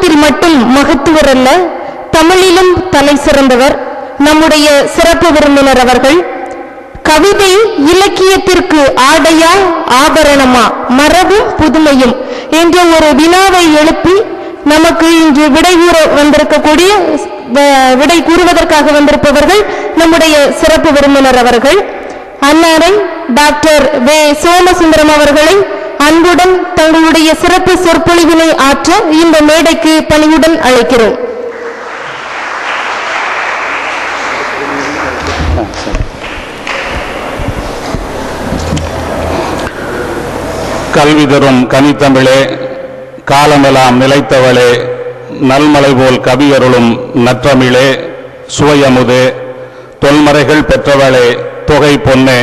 சமூகத்தில் மட்டும் மகத்துவர் அல்ல, தமிழிலும் தலை சிறந்தவர் நம்முடைய சிறப்பு விருந்தினர் அவர்கள். கவிதை இலக்கியத்திற்கு ஆடையா ஆபரணமா, மரபும் புதுமையும் என்ற ஒரு வினாவை எழுப்பி நமக்கு இன்று விடை கூறுவதற்காக வந்திருப்பவர்கள் நம்முடைய சிறப்பு விருந்தினர் அவர்கள். அன்னாரை டாக்டர் வே சோமசுந்தரம் அவர்களை அன்புடன் தங்களுடைய சிறப்பு சொற்பொழிவினை ஆற்ற இந்த மேடைக்கு பணிவுடன் அழைக்கிறோம். கல்வி தரும் கனித்தமிழே, காலமெல்லாம் நிலைத்தவளே, நல்மலை போல் கவியருளும் நற்றமிழே, சுவையமுதே, தொல்மறைகள் பெற்றவளே, தொகை பொன்னே,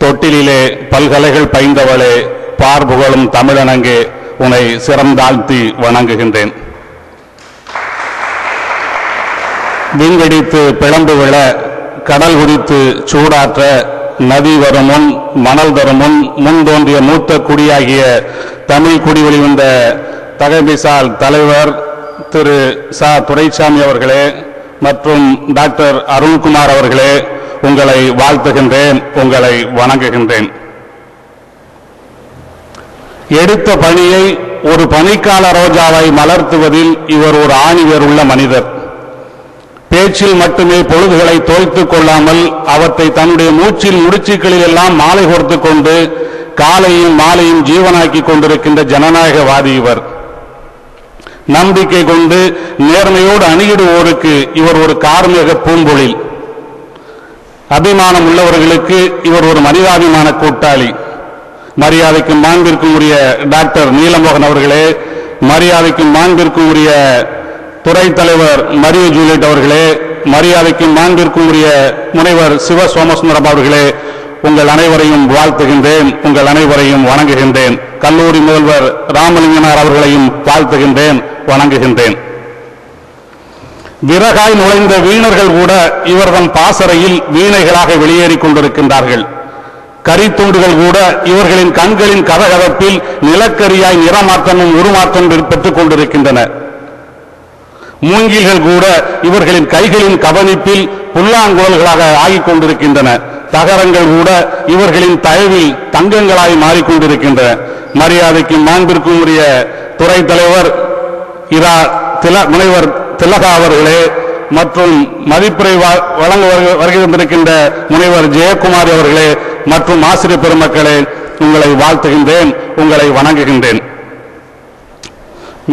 தொட்டிலே பல்கலைகள் பைந்தவளே, பார்புகழும் தமிழனங்கே, உன்னை சிறந்தாழ்த்தி வணங்குகின்றேன். விண்வெடித்து பிளம்பு விழ, கடல் குதித்து சூடாற்ற, நதி வரும் முன் மணல் தரும் முன் தோன்றிய மூத்த குடியாகிய தமிழ் குடி வெளிவந்த தகைமைசால் தலைவர் திரு ச துரைசாமி அவர்களே மற்றும் டாக்டர் அருண்குமார் அவர்களே, உங்களை வாழ்த்துகின்றேன், உங்களை வணங்குகின்றேன். எடுத்த பணியை ஒரு பனிக்கால ரோஜாவை மலர்த்துவதில் இவர் ஒரு ஆணிவேர் உள்ள மனிதர். பேச்சில் மட்டுமே பொழுதுகளை தோய்த்துக் கொள்ளாமல் அவற்றை தன்னுடைய மூச்சில் முடிச்சுக்களில் எல்லாம் மாலை கொடுத்து கொண்டு காலையும் மாலையும் ஜீவனாக்கி கொண்டிருக்கின்ற ஜனநாயகவாதி இவர். நம்பிக்கை கொண்டு நேர்மையோடு அணுகிடுவோருக்கு இவர் ஒரு கார்மேக பூம்பொழில். அபிமானம் உள்ளவர்களுக்கு இவர் ஒரு மனிதாபிமான கூட்டாளி. மரியாதைக்கும் மாண்பிற்கும் உரிய டாக்டர் நீலமோகன் அவர்களே, மரியாதைக்கும் மாண்பிற்கும் உரிய துறை தலைவர் மரிய ஜூலியட் அவர்களே, மரியாதைக்கும் மாண்பிற்கும் உரிய முனைவர் சிவ சோமசுந்தரம் அவர்களே, உங்கள் அனைவரையும் வாழ்த்துகின்றேன், உங்கள் அனைவரையும் வணங்குகின்றேன். கல்லூரி முதல்வர் ராமலிங்கனார் அவர்களையும் வாழ்த்துகின்றேன், வணங்குகின்றேன். விறகாய் நுழைந்த வீணர்கள் கூட இவர்தம் பாசறையில் வீணைகளாக வெளியேறிக் கொண்டிருக்கின்றார்கள். கரித்துண்டுகள் கூட இவர்களின் கண்களின் கதகதப்பில் நிலக்கரியாய் நிறமாற்றமும் உருமாற்றம் பெற்றுக் கொண்டிருக்கின்றன. மூங்கில்கள் கூட இவர்களின் கைகளின் கவனிப்பில் புல்லாங்குழல்களாக ஆகிக் கொண்டிருக்கின்றன. தகரங்கள் கூட இவர்களின் தயவில் தங்கங்களாய் மாறிக்கொண்டிருக்கின்றன. மரியாதைக்கு மாண்பிற்கும் உரிய துறை தலைவர் முனைவர் திலகா அவர்களே மற்றும் மதிப்புரை வழங்க வருகை தந்திருக்கின்ற முனைவர் ஜெயக்குமாரி அவர்களே மற்றும் ஆசிரியர் பெருமக்களே, உங்களை வாழ்த்துகின்றேன், உங்களை வணங்குகின்றேன்.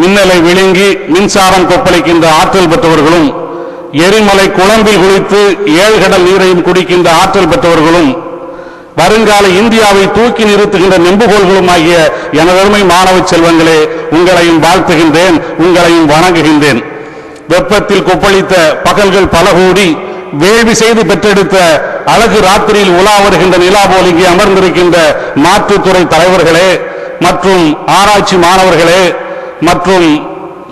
மின்னலை விழுங்கி மின்சாரம் கொப்பளிக்கின்ற ஆற்றல் பெற்றவர்களும், எரிமலை குழம்பில் குளித்து ஏழ்கடல் நீரையும் குடிக்கின்ற ஆற்றல் பெற்றவர்களும், வருங்கால இந்தியாவை தூக்கி நிறுத்துகின்ற நெம்புகோள்களும் ஆகிய எனதருமை மாணவ செல்வங்களே, உங்களையும் வாழ்த்துகின்றேன், உங்களையும் வணங்குகின்றேன். வெப்பத்தில் கொப்பளித்த பகல்கள் பல கூடி வேள்வி செய்து பெற்றெடுத்த அழகு ராத்திரியில் உலா வருகின்ற நிலா போல் இங்கே அமர்ந்திருக்கின்ற மாற்றுத்துறை தலைவர்களே மற்றும் ஆராய்ச்சி மாணவர்களே மற்றும்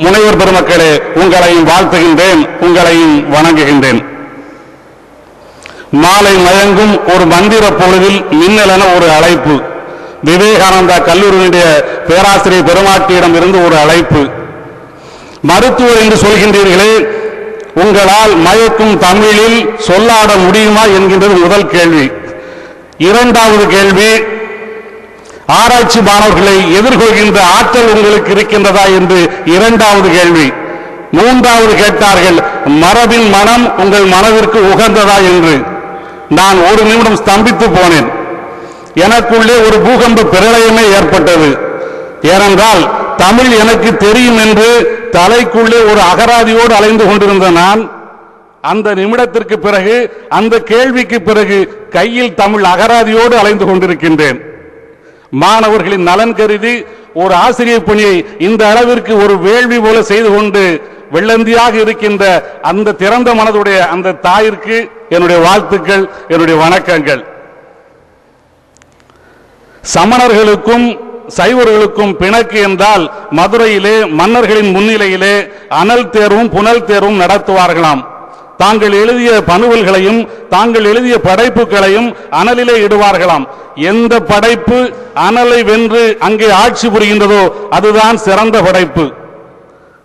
முனைவர் பெருமக்களே, உங்களையும் வாழ்த்துகின்றேன், உங்களையும் வணங்குகின்றேன். மாலை மயங்கும் ஒரு மந்திர பொழுதில் மின்னலென ஒரு அழைப்பு. விவேகானந்தா கல்லூரியினுடைய பேராசிரியர் பெருமாட்டியிடம் இருந்து ஒரு அழைப்பு. மருத்துவர் என்று சொல்கின்றீர்களே, உங்களால் மயக்கும் தமிழில் சொல்லாட முடியுமா என்கின்றது முதல் கேள்வி. இரண்டாவது கேள்வி, ஆராய்ச்சி மாணவர்களை எதிர்கொள்கின்ற ஆற்றல் உங்களுக்கு இருக்கின்றதா என்று இரண்டாவது கேள்வி. மூன்றாவது கேட்டார்கள், மரபின் மனம் உங்கள் மனதிற்கு உகந்ததா என்று. நான் ஒரு நிமிடம் ஸ்தம்பித்து போனேன். எனக்குள்ளே ஒரு பூகம்ப பிரளயமே ஏற்பட்டது. ஏனென்றால் தமிழ் எனக்கு தெரியும் என்று தலைக்குள்ளே ஒரு அகராதியோடு அலைந்து கொண்டிருந்த நான் அந்த நிமிடத்திற்கு பிறகு, அந்த கேள்விக்கு பிறகு கையில் தமிழ் அகராதியோடு அலைந்து கொண்டிருக்கின்றேன். மாணவர்களின் நலன் கருதி ஒரு ஆசிரியர் பணியை இந்த அளவிற்கு ஒரு வேள்வி போல செய்து கொண்டு வெள்ளந்தியாக இருக்கின்ற அந்த திறந்த மனதுடைய அந்த தாயிற்கு என்னுடைய வாழ்த்துக்கள், என்னுடைய வணக்கங்கள். சமணர்களுக்கும் சைவர்களுக்கும் பிணக்கு என்றால் மதுரையிலே மன்னர்களின் முன்னிலையிலே அனல் தேர்வும் புனல் தேர்வும் நடத்துவார்களாம். தாங்கள் எழுதிய பணுவல்களையும் தாங்கள் எழுதிய படைப்புகளையும் அனலிலே இடுவார்களாம். எந்த படைப்பு அனலை வென்று அங்கே ஆட்சி புரிகின்றதோ அதுதான் சிறந்த படைப்பு.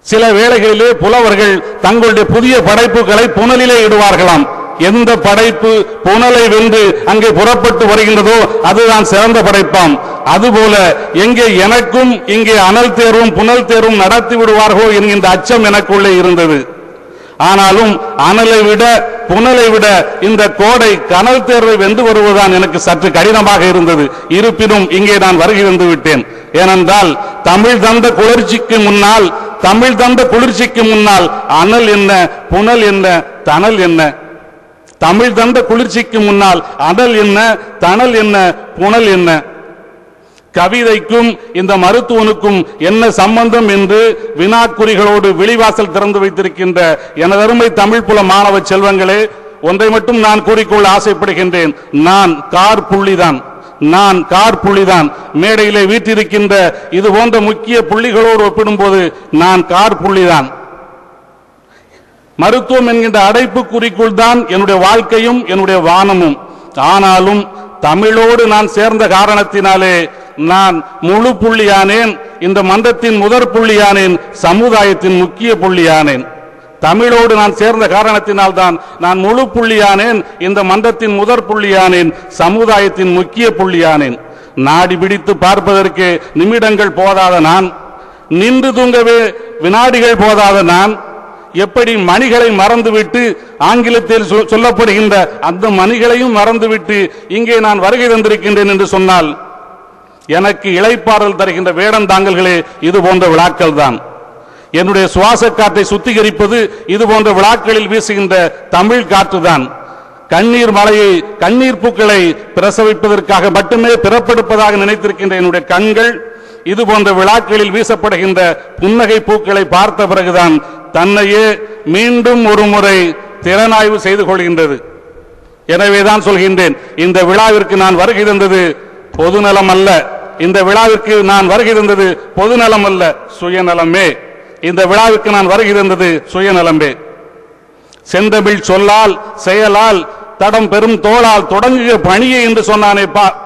சில வேளைகளிலே புலவர்கள் தங்களுடைய புதிய படைப்புகளை புனலிலே இடுவார்களாம். எந்த படைப்பு புனலை வென்று அங்கே புறப்பட்டு வருகின்றதோ அதுதான் சிறந்த படைப்பாம். அதுபோல எங்கே எனக்கும் இங்கே அனல் தேர்வும் புனல் தேர்வும் நடத்தி விடுவார்களோ என்கின்ற அச்சம் எனக்குள்ளே இருந்தது. ஆனாலும் அனலை விட புனலை விட இந்த கோடை கனல் தேர்வை வென்று வருவதுதான் எனக்கு சற்று கடினமாக இருந்தது. இருப்பினும் இங்கே நான் வருகை வந்து விட்டேன். ஏனென்றால் தமிழ் தந்த குளிர்ச்சிக்கு முன்னால் அனல் என்ன புனல் என்ன தணல் என்ன? தமிழ் தந்த குளிர்ச்சிக்கு முன்னால் அனல் என்ன தணல் என்ன புனல் என்ன? கவிதைக்கும் இந்த மருத்துவனுக்கும் என்ன சம்பந்தம் என்று வினாக்குறிகளோடு விழிவாசல் திறந்து வைத்திருக்கின்ற எனதருமை தமிழ் புல மாணவ செல்வங்களே, ஒன்றை மட்டும் நான் கூறிக்கொள்ள ஆசைப்படுகின்றேன். நான் கார் புள்ளிதான். மேடையிலே வீற்றிருக்கின்ற இது போன்ற முக்கிய புள்ளிகளோடு ஒப்பிடும்போது நான் கார் புள்ளிதான். மருத்துவம் என்கின்ற அடைப்பு குறிக்குள் தான் என்னுடைய வாழ்க்கையும் என்னுடைய வானமும். ஆனாலும் தமிழோடு நான் சேர்ந்த காரணத்தினாலே நான் முழு புள்ளியானேன். இந்த மன்றத்தின் முதற் புள்ளியானேன். சமுதாயத்தின் முக்கிய புள்ளியானேன். தமிழோடு நான் சேர்ந்த காரணத்தினால் தான் நான் முழு புள்ளியானேன். இந்த மன்றத்தின் முதற் புள்ளியானேன். சமுதாயத்தின் முக்கிய புள்ளியானேன். நாடி பிடித்து பார்ப்பதற்கு நிமிடங்கள் போதாத நான், நின்று தூங்கவே வினாடிகள் போதாத நான், எப்படி மணிகளை மறந்துவிட்டு ஆங்கிலத்தில் சொல்லப்படுகின்ற அந்த மணிகளையும் மறந்துவிட்டு இங்கே நான் வருகை தந்திருக்கின்றேன் என்று சொன்னால் எனக்கு இளைப்பாறல் தருகின்ற வேடந்தாங்கல்களே இது போன்ற விழாக்கள் தான். என்னுடைய சுவாச காற்றை சுத்திகரிப்பது இது போன்ற விழாக்களில் வீசுகின்ற தமிழ் காற்றுதான். கண்ணீர் மலையை கண்ணீர் பூக்களை பிரசவிப்பதற்காக மட்டுமே பிறப்பெடுப்பதாக நினைத்திருக்கின்ற என்னுடைய கண்கள் இது போன்ற விழாக்களில் வீசப்படுகின்ற புன்னகை பூக்களை பார்த்த பிறகுதான் தன்னையே மீண்டும் ஒரு முறை திறனாய்வு செய்து கொள்கின்றது. எனவேதான் சொல்கின்றேன், இந்த விழாவிற்கு நான் வருகை தந்தது பொதுநலம் அல்ல. இந்த விழாவிற்கு நான் வருகை தந்தது பொதுநலம் அல்ல, சுயநலமே. இந்த விழாவிற்கு நான் வருகை தந்தது சுயநலமே. செந்தமிழ் சொல்லால் செயலால் தடம் பெரும் தோளால் தொடங்குகிற பணியை என்று சொன்னானே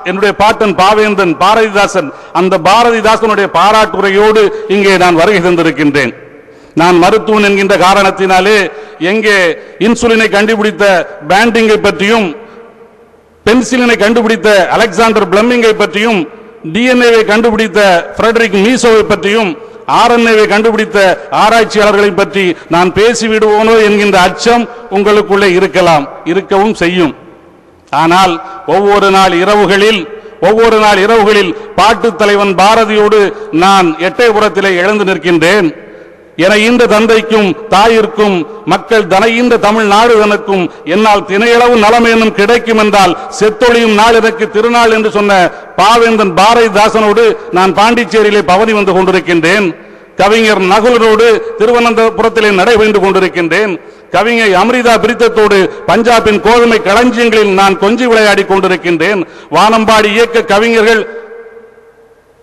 என்னுடைய பாட்டன் பாவேந்தன் பாரதிதாசன். அந்த பாரதிதாசனுடைய பாராட்டுரையோடு இங்கே நான் வருகை தந்திருக்கின்றேன். நான் மருத்துவன் என்கின்ற காரணத்தினாலே எங்கே இன்சுலினை கண்டுபிடித்த பேண்டிங்கை பற்றியும், பென்சிலினை கண்டுபிடித்த அலெக்சாண்டர் பிளமிங்கை பற்றியும், டிஎன்ஏவை கண்டுபிடித்த ஃபிரெடரிக் மீசோவை பற்றியும், ஆர்என்ஏவை கண்டுபிடித்த ஆராய்ச்சியாளர்களை பற்றி நான் பேசிவிடுவோனோ என்கின்ற அச்சம் உங்களுக்குள்ளே இருக்கலாம், இருக்கவும் செய்யும். ஆனால் ஒவ்வொரு நாள் இரவுகளில் பாட்டு தலைவன் பாரதியோடு நான் எட்டயபுரத்திலே எழுந்து நிற்கின்றேன். என இந்த தந்தைக்கும் தாயிற்கும் மக்கள் தனைந்த தமிழ்நாடு தனக்கும் என்னால் திணையளவு நலமேனும் கிடைக்கும் என்றால் செத்தொழியும் நாள் எனக்கு திருநாள் என்று சொன்ன பாவேந்தன் பாரதிதாசனோடு நான் பாண்டிச்சேரியிலே பவனி வந்து கொண்டிருக்கின்றேன். கவிஞர் நகுலரோடு திருவனந்தபுரத்திலே நடைபெற்று கொண்டிருக்கின்றேன். கவிஞர் அமிர்தா பிரித்தத்தோடு பஞ்சாபின் கோதுமை களஞ்சியங்களில் நான் கொஞ்சி விளையாடி கொண்டிருக்கின்றேன். வானம்பாடி இயக்க கவிஞர்கள்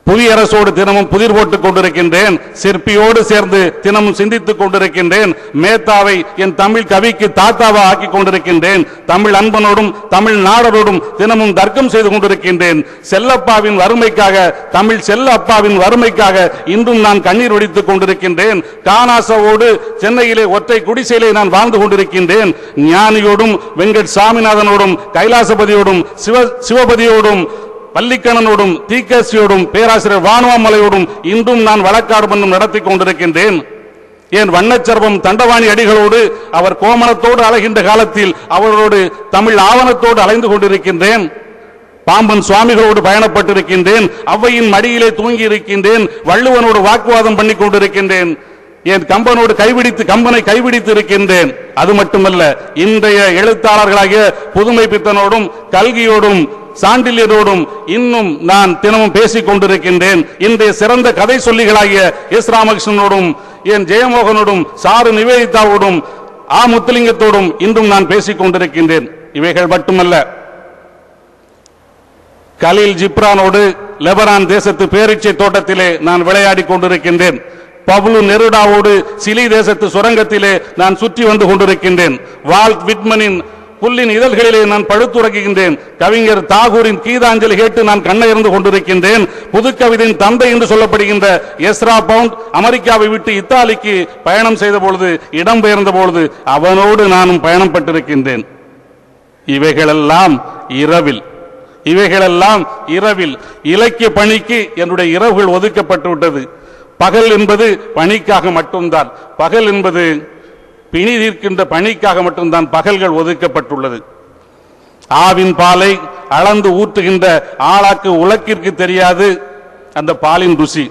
புவியரசோடு தினமும் புதிர் போட்டுக் கொண்டிருக்கின்றேன். சிற்பியோடு சேர்ந்து தினமும் சிந்தித்துக் கொண்டிருக்கின்றேன். மேத்தாவை என் தமிழ் கவிக்கு தாத்தாவா ஆக்கி கொண்டிருக்கின்றேன். தமிழ் அன்பனோடும் தமிழ் நாடரோடும் தினமும் தர்க்கம் செய்து கொண்டிருக்கின்றேன். செல்லப்பாவின் வறுமைக்காக, தமிழ் செல்ல அப்பாவின் வறுமைக்காக இன்றும் நான் கண்ணீர் வடித்துக் கொண்டிருக்கின்றேன். காணாசவோடு சென்னையிலே ஒற்றை குடிசையிலே நான் வாழ்ந்து கொண்டிருக்கின்றேன். ஞானியோடும் வெங்கட் சாமிநாதனோடும் கைலாசபதியோடும் சிவபதியோடும் பள்ளிக்கணனோடும் தீக்கசியோடும் பேராசிரியர் வானுவாமலையோடும் இன்றும் நான் வழக்காடு மன்றம் நடத்தி கொண்டிருக்கின்றேன். என் வண்ணச்சர்வம் தண்டவாணி அடிகளோடு அவர் கோமணத்தோடு அலைகின்ற காலத்தில் அவரோடு தமிழ் ஆவணத்தோடு அலைந்து கொண்டிருக்கின்றேன். பாம்பன் சுவாமிகளோடு பயணப்பட்டிருக்கின்றேன். அவ்வையின் மடியிலே தூங்கி இருக்கின்றேன். வள்ளுவனோடு வாக்குவாதம் பண்ணி கொண்டிருக்கின்றேன். என் கம்பனை கைவிடித்து இருக்கின்றேன். அது மட்டுமல்ல, இன்றைய எழுத்தாளர்களாகிய புதுமை பித்தனோடும் கல்கியோடும் சாண்டிலியரோடும் இன்னும் நான் தினமும் பேசிக் கொண்டிருக்கின்றேன். இன்றைய சிறந்த கதை சொல்லிகளாகிய எஸ் ராமகிருஷ்ணனோடும் என் ஜெயமோகனோடும் சாரு நிவேதிதாவோடும் முத்துலிங்கத்தோடும் இன்றும் நான் பேசிக் கொண்டிருக்கின்றேன். இவைகள் மட்டுமல்ல, கலீல் ஜிப்ரானோடு லெபனான் தேசத்து பேரீச்சை தோட்டத்திலே நான் விளையாடி கொண்டிருக்கின்றேன். பவுலு நெருடாவோடு சிலி தேசத்து சுரங்கத்திலே நான் சுற்றி வந்து கொண்டிருக்கின்றேன். வால்ட் விட்மனின் புல்லின் இதழ்களிலே நான் படுத்துறங்குகின்றேன். கவிஞர் தாகூரின் கீதாஞ்சலி கேட்டு நான் கண்ணயர்ந்து கொண்டிருக்கின்றேன். புதுக்கவிதையின் தந்தை என்று சொல்லப்படுகின்ற எஸ்ரா பவுண்ட் அமெரிக்காவை விட்டு இத்தாலிக்கு பயணம் செய்த பொழுது, இடம்பெயர்ந்த பொழுது அவனோடு நானும் பயணம் பட்டிருக்கின்றேன். இவைகளெல்லாம் இரவில் இலக்கிய பணிக்கு என்னுடைய இரவுகள் ஒதுக்கப்பட்டு விட்டது. பகல் என்பது பணிக்காக மட்டும்தான், பகல் என்பது பிணி தீர்க்கின்ற பணிக்காக மட்டும்தான் பகல்கள் ஒதுக்கப்பட்டுள்ளது. ஆவின் பாலை அளந்து ஊற்றுகின்ற ஆளாக்கு உலக்கிற்கு தெரியாது அந்த பாலின் ருசி.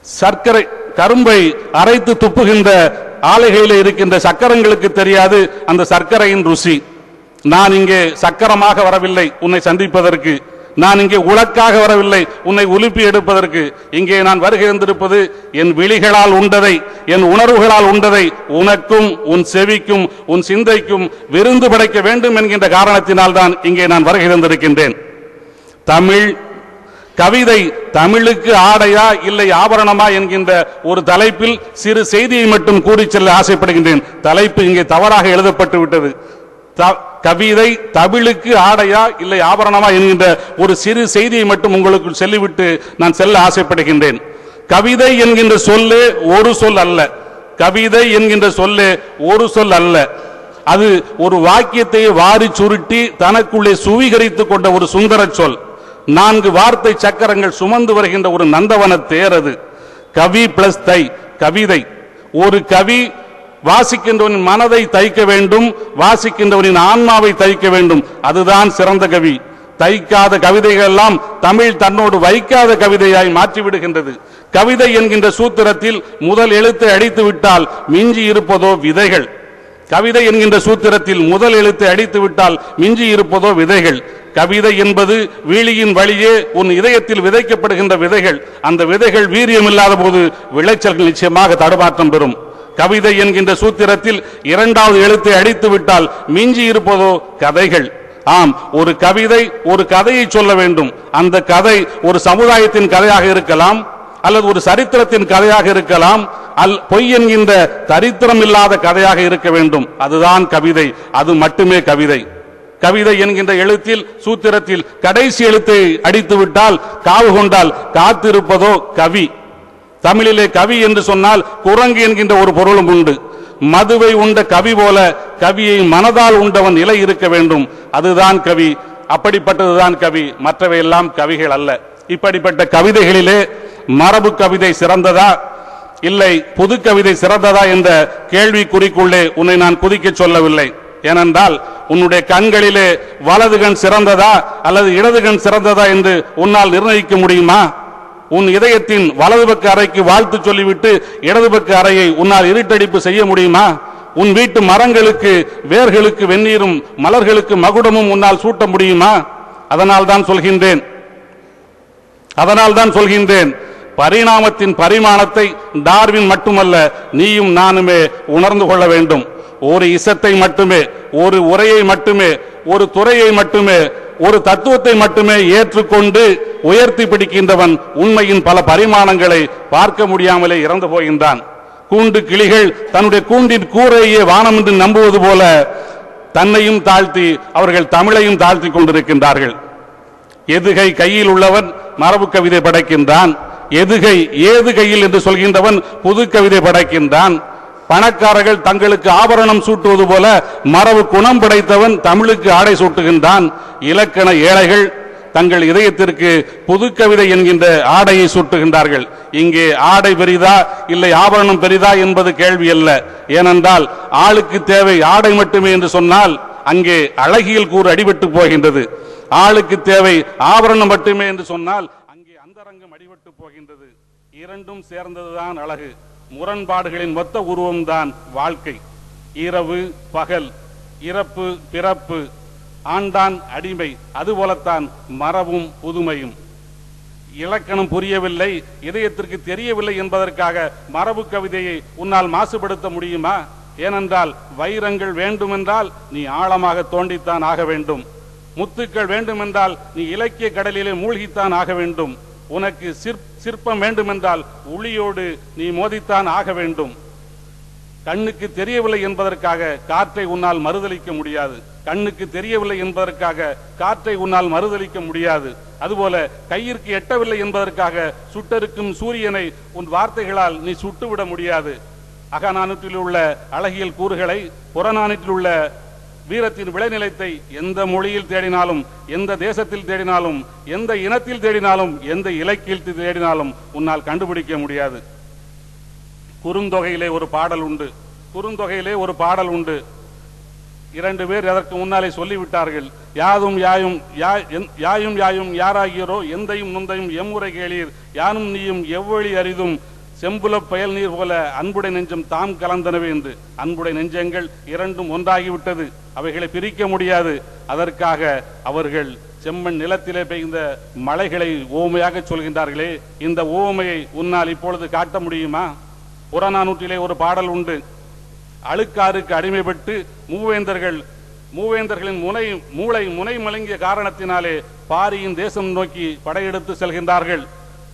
சர்க்கரை கரும்பை அரைத்து துப்புகின்ற ஆலைகளில் இருக்கின்ற சக்கரங்களுக்கு தெரியாது அந்த சர்க்கரையின் ருசி. நான் இங்கே சக்கரமாக வரவில்லை உன்னை சந்திப்பதற்கு, நான் இங்கே உலக்காக வரவில்லை உன்னை உலுப்பி எடுப்பதற்கு. இங்கே நான் வருகை இருந்திருப்பது என் விழிகளால் உண்டதை, என் உணர்வுகளால் உண்டதை உனக்கும் உன் செவிக்கும் உன் சிந்தைக்கும் விருந்து படைக்க வேண்டும் என்கின்ற காரணத்தினால் தான் இங்கே நான் வருகை இருந்திருக்கின்றேன். தமிழ் கவிதை தமிழுக்கு ஆடையா இல்லை ஆபரணமா என்கின்ற ஒரு தலைப்பில் சிறு செய்தியை மட்டும் கூறி செல்ல ஆசைப்படுகின்றேன். தலைப்பு இங்கே தவறாக எழுதப்பட்டு விட்டது. கவிதை தமிழுக்கு ஆடையா இல்லை ஆபரணமா என்கின்ற ஒரு சிறு செய்தியை மட்டும் உங்களுக்கு சொல்லிவிட்டு நான் செல்ல ஆசைப்படுகின்றேன். கவிதை என்கின்ற சொல்லே ஒரு சொல் அல்ல. கவிதை என்கின்ற சொல்லே ஒரு சொல் அல்ல. அது ஒரு வாக்கியத்தை வாரி சுருட்டி தனக்குள்ளே சுவீகரித்துக் கொண்ட ஒரு சுந்தர சொல். 4 வார்த்தை சக்கரங்கள் சுமந்து வருகின்ற ஒரு நந்தவன தேர் அது. கவி பிளஸ் தை, கவிதை. ஒரு கவி வாசிக்கின்றவனின் மனதை தைக்க வேண்டும், வாசிக்கின்றவனின் ஆன்மாவை தைக்க வேண்டும். அதுதான் சிறந்த கவி. தைக்காத கவிதைகள் எல்லாம் தமிழ் தன்னோடு வைக்காத கவிதையாய் மாற்றிவிடுகின்றது. கவிதை என்கின்ற சூத்திரத்தில் முதல் எழுத்தை அடித்து விட்டால் மிஞ்சி இருப்பதோ விதைகள். கவிதை என்கின்ற சூத்திரத்தில் முதல் எழுத்தை அடித்து விட்டால் மிஞ்சி இருப்பதோ விதைகள். கவிதை என்பது வீழியின் வழியே உன் இதயத்தில் விதைக்கப்படுகின்ற விதைகள். அந்த விதைகள் வீரியம் இல்லாத போது விளைச்சல்கள் நிச்சயமாக தடுமாற்றம் பெறும். கவிதை என்கின்ற சூத்திரத்தில் 2வது எழுத்தை அடித்து விட்டால் மிஞ்சி இருப்பதோ கதைகள். ஆம், ஒரு கவிதை ஒரு கதையை சொல்ல வேண்டும். அந்த கதை ஒரு சமுதாயத்தின் கதையாக இருக்கலாம், அல்லது ஒரு சரித்திரத்தின் கதையாக இருக்கலாம், பொய் என்கின்ற சரித்திரம் இல்லாத கதையாக இருக்க வேண்டும். அதுதான் கவிதை, அது மட்டுமே கவிதை. கவிதை என்கின்ற எழுத்தில் சூத்திரத்தில் கடைசி எழுத்தை அடித்து விட்டால் காவு கொண்டால் காத்திருப்பதோ கவி. தமிழிலே கவி என்று சொன்னால் குரங்கு என்கின்ற ஒரு பொருளும் உண்டு. மதுவை உண்ட கவி போல கவியை மனதால் உண்டவன் நிலை இருக்க வேண்டும். அதுதான் கவி. அப்படிப்பட்டதுதான் கவி, மற்றவை எல்லாம் கவிகள் அல்ல. இப்படிப்பட்ட கவிதைகளிலே மரபு கவிதை சிறந்ததா இல்லை புது கவிதை சிறந்ததா என்ற கேள்விக்குறிக்குள்ளே உன்னை நான் குதிக்க சொல்லவில்லை. ஏனென்றால் உன்னுடைய கண்களிலே வலது கண் சிறந்ததா அல்லது இடது கண் சிறந்ததா என்று உன்னால் நிர்ணயிக்க முடியுமா? உன் இதயத்தின் வலது பக்க அறைக்கு வாழ்த்து சொல்லிவிட்டு இடது பக்க அறையை உன்னால் இருட்டடிப்பு செய்ய முடியுமா? உன் வீட்டு மரங்களுக்கு வேர்களுக்கு வெந்நீரும் மலர்களுக்கு மகுடமும் உன்னால் சூட்ட முடியுமா? அதனால் தான் சொல்கின்றேன் பரிணாமத்தின் பரிமாணத்தை டார்வின் மட்டுமல்ல நீயும் நானுமே உணர்ந்து கொள்ள வேண்டும். ஒரு இசத்தை மட்டுமே, ஒரு உரையை மட்டுமே, ஒரு துறையை மட்டுமே, ஒரு தத்துவத்தை மட்டுமே ஏற்றுக்கொண்டு உயர்த்தி பிடிக்கின்றவன் உண்மையின் பல பரிமாணங்களை பார்க்க முடியாமலே இறந்து போகின்றான். கூண்டு கிளிகள் தன்னுடைய கூண்டின் கூரையே வானம் என்று நம்புவது போல தன்னையும் தாழ்த்தி அவர்கள் தமிழையும் தாழ்த்தி கொண்டிருக்கின்றார்கள். எதுகை கையில் உள்ளவன் மரபு கவிதை படைக்கின்றான், எதுகை ஏது கையில் என்று சொல்கின்றவன் புது கவிதை படைக்கின்றான். பணக்காரர்கள் தங்களுக்கு ஆபரணம் சூட்டுவது போல மரபு குணம் படைத்தவன் தமிழுக்கு ஆடை சூட்டுகின்றான். இலக்கண ஏழைகள் தங்கள் இதயத்திற்கு புது கவிதை என்கின்ற ஆடையை சூட்டுகின்றார்கள். இங்கே ஆடை பெரிதா இல்லை ஆபரணம் பெரிதா என்பது கேள்வி அல்ல. ஏனென்றால் ஆளுக்கு தேவை ஆடை மட்டுமே என்று சொன்னால் அங்கே அழகியல் கூறு அடிபட்டு போகின்றது. ஆளுக்கு தேவை ஆபரணம் மட்டுமே என்று சொன்னால் அங்கே அந்தரங்கம் அடிபட்டு போகின்றது. இரண்டும் சேர்ந்ததுதான் அழகு. முரண்பாடுகளின் மொத்த உருவம்தான் வாழ்க்கை. இரவு பகல், இறப்பு பிறப்பு, ஆண்டான் அடிமை, அதுபோலத்தான் மரபும் புதுமையும். இலக்கணம் புரியவில்லை, இதயத்திற்கு தெரியவில்லை என்பதற்காக மரபு கவிதையை உன்னால் மாசுபடுத்த முடியுமா? ஏனென்றால் வைரங்கள் வேண்டுமென்றால் நீ ஆழமாக தோண்டித்தான் ஆக வேண்டும். முத்துக்கள் வேண்டுமென்றால் நீ இலக்கிய கடலிலே மூழ்கித்தான் ஆக வேண்டும். உனக்கு சிற்பம் வேண்டுமென்றால் உளியோடு நீ மோதித்தான் ஆக வேண்டும். கண்ணுக்கு தெரியவில்லை என்பதற்காக காற்றை உன்னால் மறுதலிக்க முடியாது. கண்ணுக்கு தெரியவில்லை என்பதற்காக காற்றை உன்னால் மறுதலிக்க முடியாது. அதுபோல கையிற்கு எட்டவில்லை என்பதற்காக சுட்டருக்கும் சூரியனை உன் வார்த்தைகளால் நீ சுட்டுவிட முடியாது. அகநானூற்றில் உள்ள அழகியல் கூறுகளை, புறநானூற்றில் உள்ள வீரத்தின் விளைநிலத்தை எந்த மொழியில் தேடினாலும், எந்த தேசத்தில் தேடினாலும், எந்த இனத்தில் தேடினாலும், எந்த இலக்கியத்தில் தேடினாலும் உன்னால் கண்டுபிடிக்க முடியாது. குறுந்தொகையிலே ஒரு பாடல் உண்டு. குறுந்தொகையிலே ஒரு பாடல் உண்டு. இரண்டு பேர் அதற்கு முன்னாலே சொல்லிவிட்டார்கள். யாதும் யாயும் யாயும் யாயும் யாராகியரோ எந்தையும் நுந்தையும் எம்முறை கேளீர் யானும் நீயும் எவ்வழி அரிதும் செம்புல பயல் நீர் போல அன்புடை நெஞ்சம் தாம் கலந்தனவே என்று. அன்புடை நெஞ்சங்கள் இரண்டும் ஒன்றாகிவிட்டது. அவைகளை பிரிக்க முடியாது. அதற்காக அவர்கள் செம்மண் நிலத்திலே பெய்த மலைகளை ஓமையாக சொல்கின்றார்களே, இந்த ஓமையை உன்னால் இப்பொழுது காட்ட முடியுமா? புறநானூற்றிலே ஒரு பாடல் உண்டு. அழுக்காருக்கு அடிமைப்பட்டு மூவேந்தர்களின் மூளை முனை மலங்கிய காரணத்தினாலே பாரியின் தேசம் நோக்கி படையெடுத்து செல்கின்றார்கள்.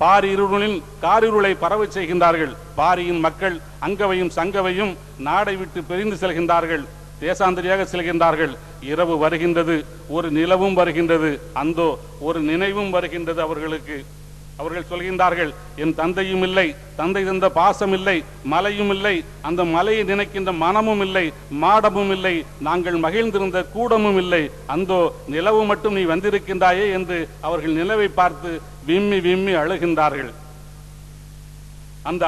பாரி இருளில் காரிருளை பரவ செய்கின்றார்கள். பாரியின் மக்கள் அங்கவையும் சங்கவையும் நாடை விட்டு பிரிந்து செல்கின்றார்கள். தேசாந்திரியாக செல்கின்றார்கள். இரவு வருகின்றது, ஒரு நிலவும் வருகின்றது, அந்தோ ஒரு நினைவும் வருகின்றது அவர்களுக்கு. அவர்கள் சொல்கின்றார்கள், என் தந்தையும் இல்லை, தந்தை தந்த பாசம் இல்லை, மலையும் இல்லை, அந்த மலையை நினைக்கின்ற மனமும் இல்லை, மாடமும் இல்லை, நாங்கள் மகிழ்ந்திருந்த கூடமும் இல்லை, அந்தோ நிலவு மட்டும் நீ வந்திருக்கின்றாயே என்று அவர்கள் நிலவை பார்த்து விம்மி விம்மி அழுகின்றார்கள். அந்த